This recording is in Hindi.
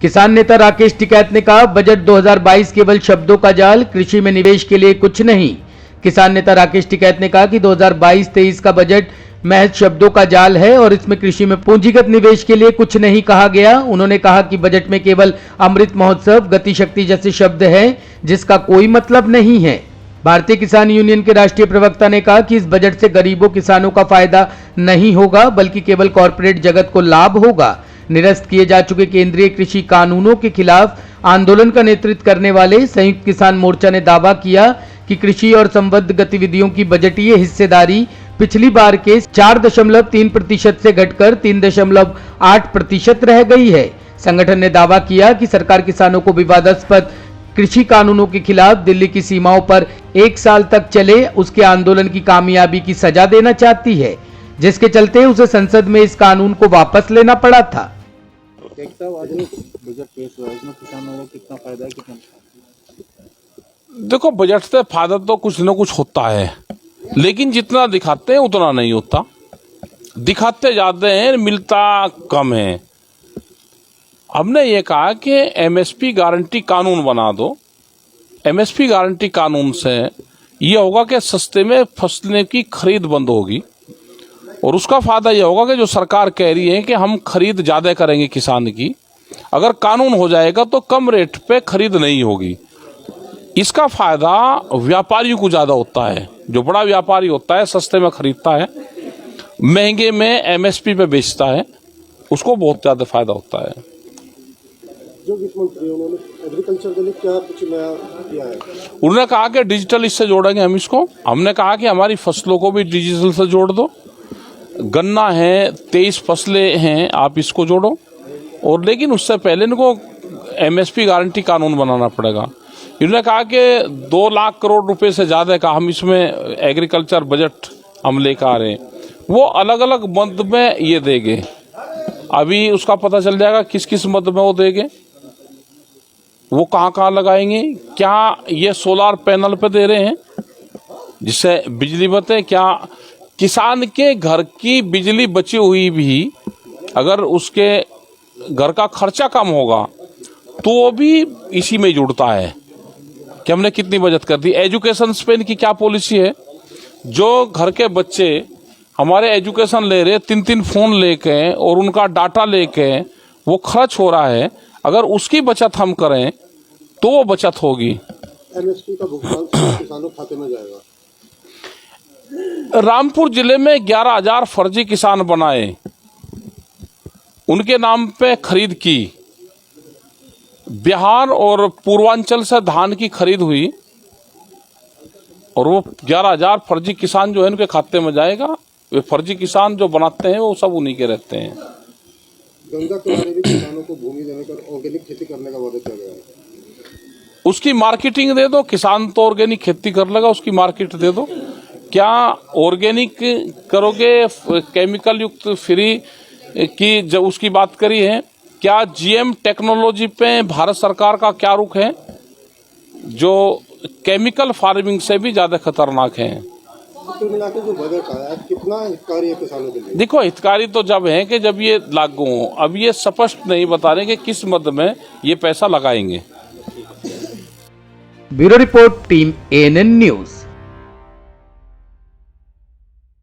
किसान नेता राकेश टिकैत ने कहा, बजट 2022 केवल शब्दों का जाल, कृषि में निवेश के लिए कुछ नहीं। किसान नेता राकेश टिकैत ने कहा कि 2022-23 का बजट महज शब्दों का जाल है और इसमें कृषि में पूंजीगत निवेश के लिए कुछ नहीं कहा गया। उन्होंने कहा कि बजट में केवल अमृत महोत्सव, गति शक्ति जैसे शब्द हैं जिसका कोई मतलब नहीं है। भारतीय किसान यूनियन के राष्ट्रीय प्रवक्ता ने कहा कि इस बजट से गरीबों किसानों का फायदा नहीं होगा, बल्कि केवल कॉरपोरेट जगत को लाभ होगा। निरस्त किए जा चुके केंद्रीय कृषि कानूनों के खिलाफ आंदोलन का नेतृत्व करने वाले संयुक्त किसान मोर्चा ने दावा किया कि कृषि और संबद्ध गतिविधियों की बजटीय हिस्सेदारी पिछली बार के 4.3% से घटकर 3.8% रह गई है। संगठन ने दावा किया कि सरकार किसानों को विवादास्पद कृषि कानूनों के खिलाफ दिल्ली की सीमाओं पर 1 साल तक चले उसके आंदोलन की कामयाबी की सजा देना चाहती है, जिसके चलते उसे संसद में इस कानून को वापस लेना पड़ा था। बजट पेश हुआ है, इसमें किसानों को कितना फायदा है, कितना? देखो, बजट से फायदा तो कुछ न कुछ होता है, लेकिन जितना दिखाते हैं उतना नहीं होता। दिखाते ज्यादा हैं, मिलता कम है। हमने ये कहा कि एमएसपी गारंटी कानून बना दो। एमएसपी गारंटी कानून से ये होगा कि सस्ते में फसलें की खरीद बंद होगी और उसका फायदा यह होगा कि जो सरकार कह रही है कि हम खरीद ज्यादा करेंगे किसान की, अगर कानून हो जाएगा तो कम रेट पे खरीद नहीं होगी। इसका फायदा व्यापारियों को ज्यादा होता है। जो बड़ा व्यापारी होता है सस्ते में खरीदता है, महंगे में एमएसपी पे बेचता है, उसको बहुत ज्यादा फायदा होता है। जो वित्त मंत्री उन्होंने एग्रीकल्चर के लिए क्या कुछ नया किया है? उन्होंने कहा कि डिजिटल इससे जोड़ेंगे हम इसको। हमने कहा कि हमारी फसलों को भी डिजिटल से जोड़ दो। गन्ना है, 23 फसलें हैं, आप इसको जोड़ो। और लेकिन उससे पहले इनको एमएसपी गारंटी कानून बनाना पड़ेगा। इन्होंने कहा कि 2 लाख करोड़ रुपए से ज्यादा का हम इसमें एग्रीकल्चर बजट हम लेकर आ रहे हैं। वो अलग अलग मद में ये देंगे। अभी उसका पता चल जाएगा किस किस मद में वो देंगे, वो कहाँ कहाँ लगाएंगे। क्या ये सोलार पैनल पे दे रहे हैं जिससे बिजली बचे? क्या किसान के घर की बिजली बची हुई भी अगर उसके घर का खर्चा कम होगा तो वो भी इसी में जुड़ता है कि हमने कितनी बचत कर दी। एजुकेशन पे इनकी क्या पॉलिसी है? जो घर के बच्चे हमारे एजुकेशन ले रहे, 3-3 फोन लेके और उनका डाटा लेके वो खर्च हो रहा है, अगर उसकी बचत हम करें तो वो बचत होगी। एमएसपी का भुगतान किसानों के खाते में जाएगा। रामपुर जिले में 11,000 फर्जी किसान बनाए, उनके नाम पे खरीद की। बिहार और पूर्वांचल से धान की खरीद हुई और वो 11,000 फर्जी किसान जो है उनके खाते में जाएगा। वे फर्जी किसान जो बनाते हैं वो सब उन्हीं के रहते हैं। गंगा किनारे भी किसानों को भूमि देने का ऑर्गेनिक खेती करने का वादा किया गया है। उसकी मार्केटिंग दे दो। किसान तो ऑर्गेनिक खेती कर लेगा, उसकी मार्केट दे दो। क्या ऑर्गेनिक करोगे, केमिकल युक्त फ्री की जब उसकी बात करी है, क्या जीएम टेक्नोलॉजी पे भारत सरकार का क्या रुख है जो केमिकल फार्मिंग से भी ज्यादा खतरनाक है? तो मिला के जो बजट आया कितना हितकारी है किसानों के लिए? देखो, हितकारी तो जब है कि जब ये लागू हो। अब ये स्पष्ट नहीं बता रहे कि किस मद में ये पैसा लगाएंगे। Bureau report, team ANN news.